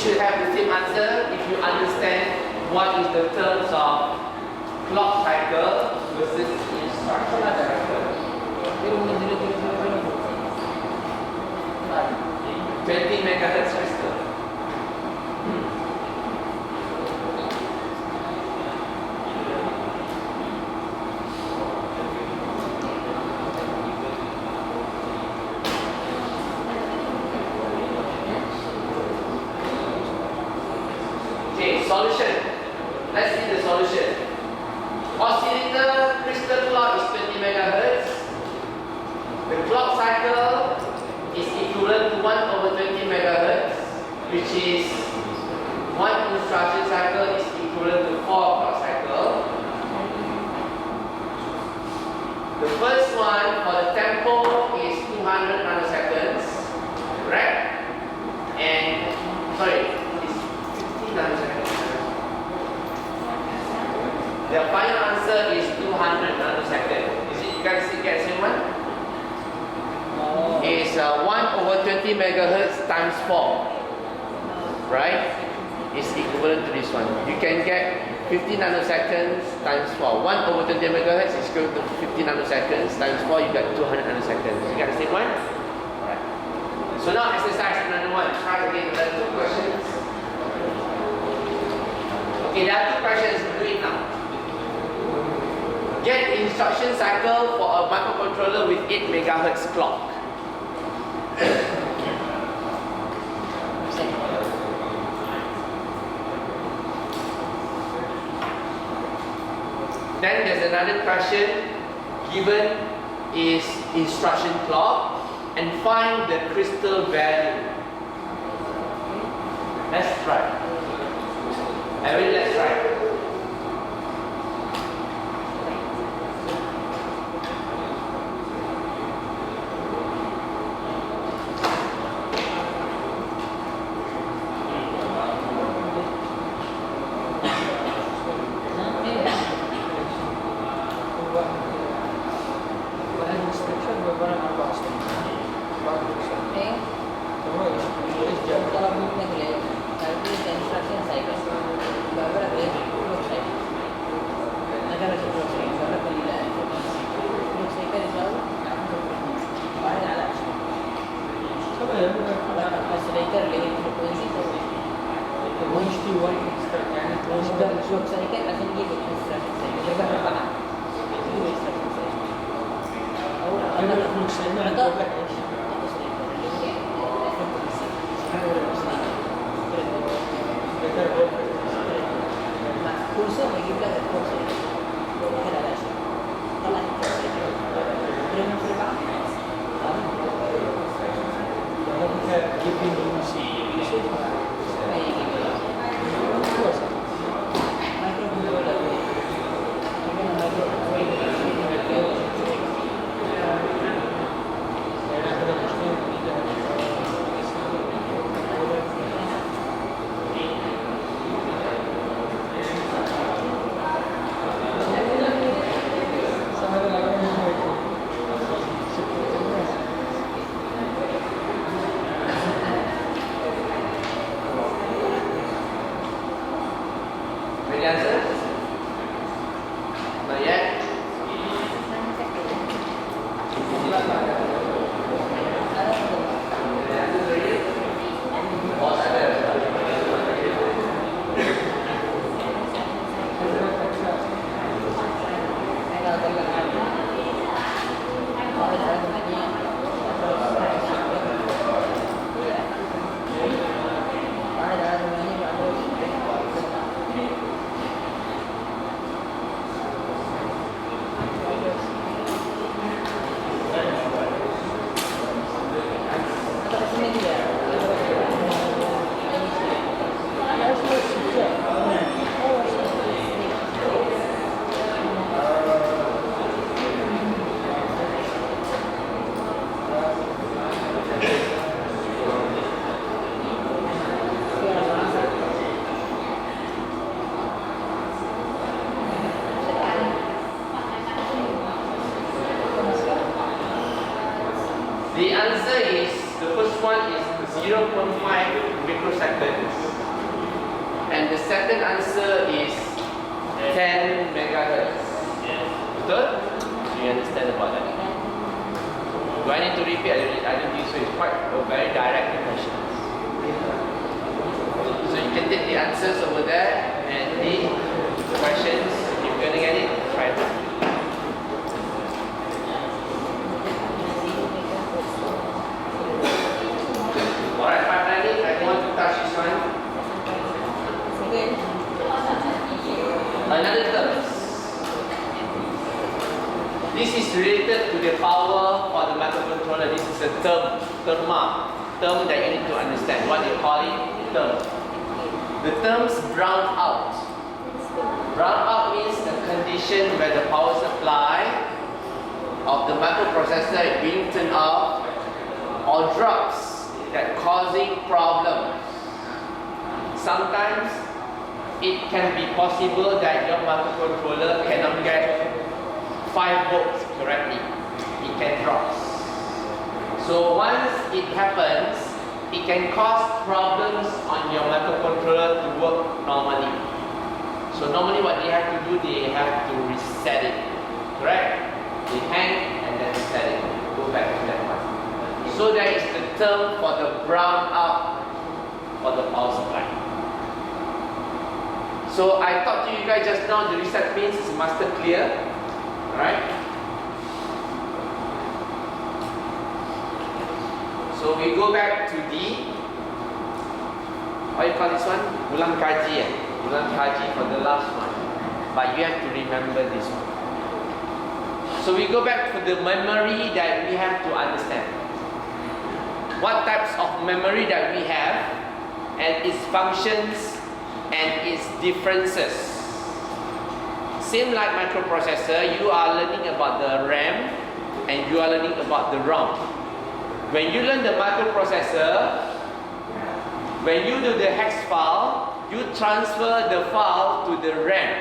should have the same answer if you understand what is the terms of clock cycle versus instruction cycle. 20 megahertz crystal. Okay, solution. Let's see the solution. Oscillator crystal clock is 20 megahertz. The clock cycle is equivalent to 1 over 20 megahertz, which is 1 instruction cycle is equivalent to 4 clock cycle. The first one for the tempo is 200 nanoseconds, correct? And sorry, it's 50 nanoseconds. The final answer is 200 nanoseconds. Is it, you guys get the same one? Is 1 over 20 megahertz times 4, right? Is equivalent to this one. You can get 50 nanoseconds times 4. 1 over 20 megahertz is equal to 50 nanoseconds times 4. You got 200 nanoseconds. You got the same one? Alright. So now exercise number 1. Try again. There are 2 questions. Okay, there are 2 questions. Do it now. Get the instruction cycle for a microcontroller with 8 megahertz clock. Then there's another question. Given is instruction clock and find the crystal value. Let's try. Everyone, let's try. The answer is, the first one is 0.5 microseconds. and the second answer is 10 megahertz. Betul? Do you understand about that? Do I need to repeat? I don't think so. It's quite a very direct question. So you can take the answers over there and the questions. If you're going to get it, try it. Alright, finally, I want to touch this one. Another term. This is related to the power for the microcontroller. This is a term that you need to understand. What they call it? Term. The terms brown out. Brown out means the condition where the power supply of the microprocessor is being turned off or drops, that causing problems. Sometimes it can be possible that your microcontroller cannot get 5 volts correctly. It can drop. So once it happens, it can cause problems on your microcontroller to work normally. So normally what they have to do, they have to reset it. Correct? They hang and then reset it. Go back to that one. So that is the term for the brown out for the power supply. So I talked to you guys just now, the reset means is master clear. Alright? So we go back to the, what you call this one? Ulang kaji. Ulang kaji for the last one. But you have to remember this one. So we go back to the memory that we have to understand. What types of memory that we have and its functions and its differences. Same like microprocessor, you are learning about the RAM and you are learning about the ROM. When you learn the microprocessor, when you do the hex file, you transfer the file to the RAM.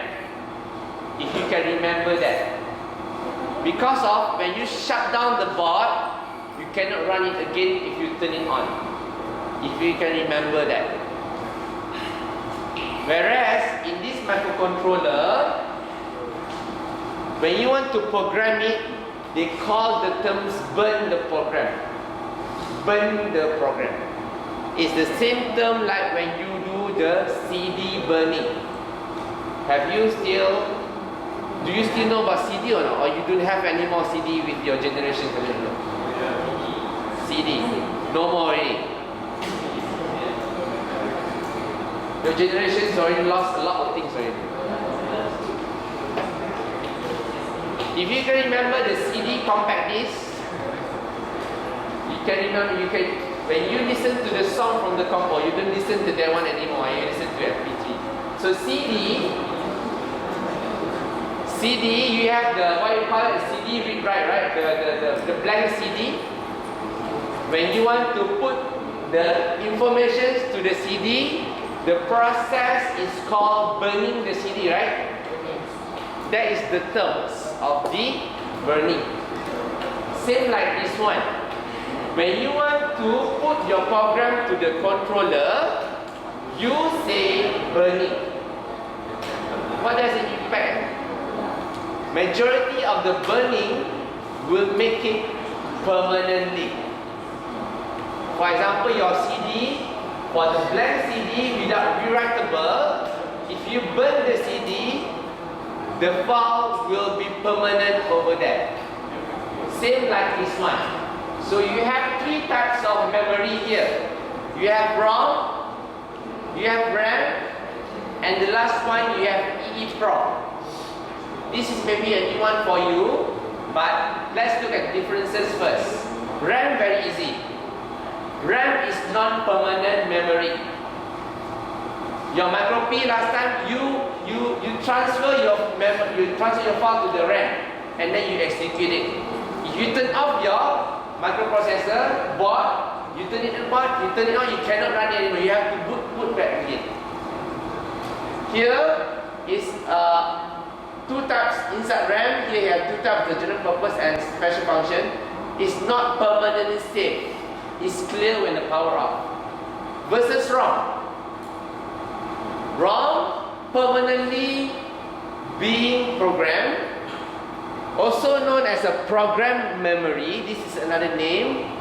If you can remember that. Because of when you shut down the board, you cannot run it again if you turn it on. If you can remember that. Whereas in this microcontroller, when you want to program it, they call the terms burn the program. Burn the program. It's the same term like when you do the CD burning. Do you still know about CD or not? Or you don't have any more CD with your generation? CD. No more already. Your generation's already lost a lot of things already. If you can remember the CD compact disc, you can remember, when you listen to the song from the compo, you don't listen to that one anymore, you listen to MP3. So CD, you have the, what you call it, CD read write, right? The blank CD. When you want to put the information to the CD, the process is called burning the CD, right? That is the terms of the burning. Same like this one. When you want to put your program to the controller, you say burning. What does it impact? Majority of the burning will make it permanently. For example, your CD, for the blank CD without rewritable, if you burn the CD, the file will be permanent over there. Same like this one. So you have 3 types of memory here. You have ROM, you have RAM, and the last one you have EEPROM. This is maybe a new one for you, but let's look at differences first. RAM, very easy. RAM is non-permanent memory. Your micro P last time, you transfer your file to the RAM and then you execute it. If you turn off your microprocessor board, you turn it on, you cannot run it anymore. You have to boot back again. Here is 2 types inside RAM. Here you have 2 types, the general purpose and special function. It's not permanently safe. It's clear when the power off. Versus ROM. ROM, permanently being programmed, also known as a program memory. This is another name.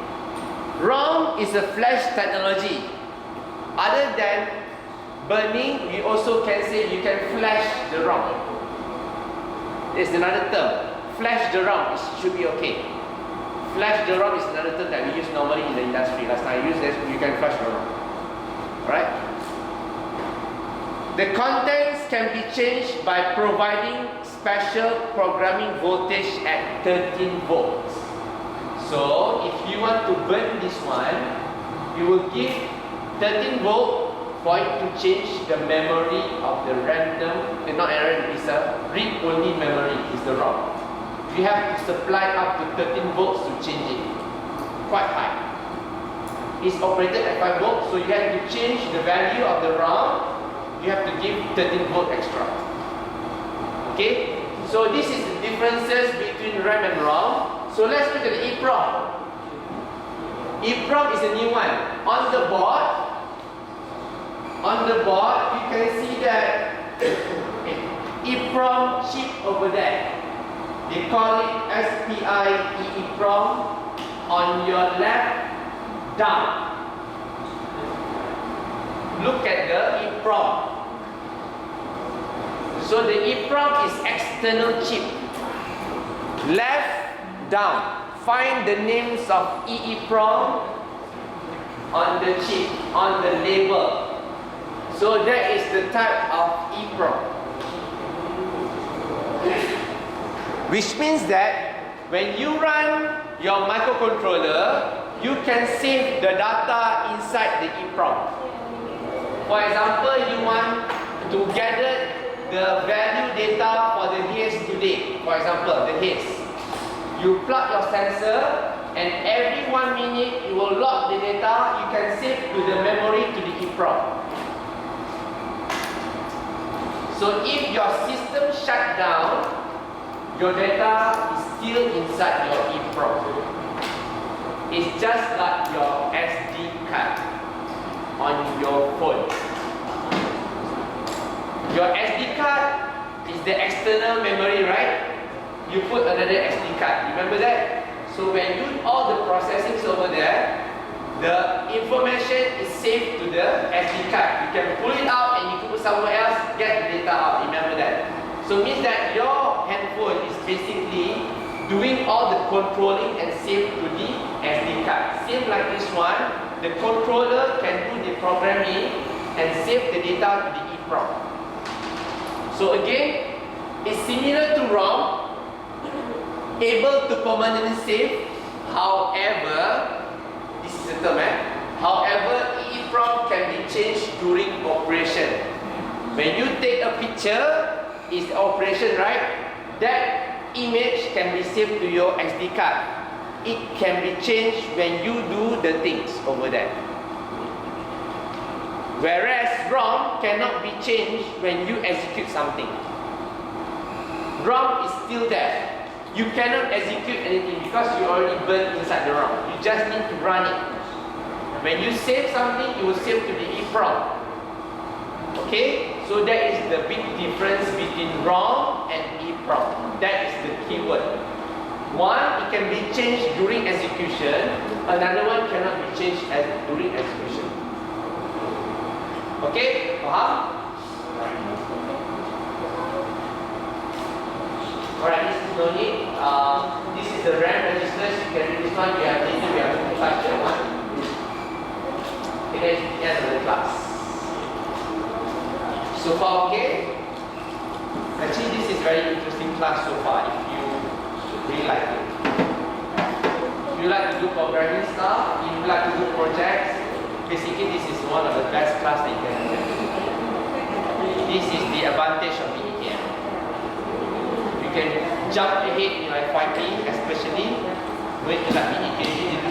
ROM is a flash technology. Other than burning, we also can say you can flash the ROM. There's another term. Flash the ROM, it should be okay. Flash the ROM is another term that we use normally in the industry. Last time I used this, you can flash the ROM. Alright? The contents can be changed by providing special programming voltage at 13 volts. So, if you want to burn this one, you will give 13 volt for it to change the memory of the random, not random, it's a read-only memory, is the ROM. You have to supply up to 13 volts to change it. Quite high. It's operated at 5 volts, so you have to change the value of the ROM. You have to give 13 volt extra. Okay? So this is the differences between RAM and ROM. So let's look at the EEPROM. EEPROM is a new one. On the board, you can see that EEPROM chip over there. They call it SPI EEPROM. On your left, down. Look at the EEPROM. So the EEPROM is external chip. Left, down. Find the names of EEPROM on the chip, on the label. So that is the type of EEPROM. Which means that when you run your microcontroller, you can save the data inside the EEPROM. For example, you want to gather the value data for the haze today. For example, the haze. You plug your sensor and every 1 minute you will log the data. You can save to the memory to the EEPROM. So if your system shut down, your data is still inside your EEPROM. It's just like your SD card on your phone. Your SD card is the external memory, right? You put another SD card. Remember that? So when you do all the processing over there, the information is saved to the SD card. You can pull it out and you can put somewhere else, get the data out. Remember that? So it means that your handphone is basically doing all the controlling and save to the SD card. Same like this one, the controller can do the programming and save the data to the EEPROM. So again, it's similar to ROM, able to permanently save. However, this is the term, however, EEPROM can be changed during operation. When you take a picture, it's the operation, right? That image can be saved to your SD card. It can be changed when you do the things over there. Whereas ROM cannot be changed when you execute something. ROM is still there. You cannot execute anything because you already burned inside the ROM. You just need to run it. When you save something, you will save to the EEPROM. Okay? So that is the big difference between ROM and EEPROM. That is the keyword. One, it can be changed during execution. Another one cannot be changed during execution. Okay? Faham? Alright, this is no need. This is the RAM registers. You can read this one. We have to touch that one. Okay, that's the end of the class. So far, okay? Actually, this is very interesting class so far. If you really like it. If you like to do programming stuff, if you like to do projects, basically this is one of the best class that you can have. This is the advantage of EEPROM. You can jump ahead in like 5P, especially when you like EEPROM.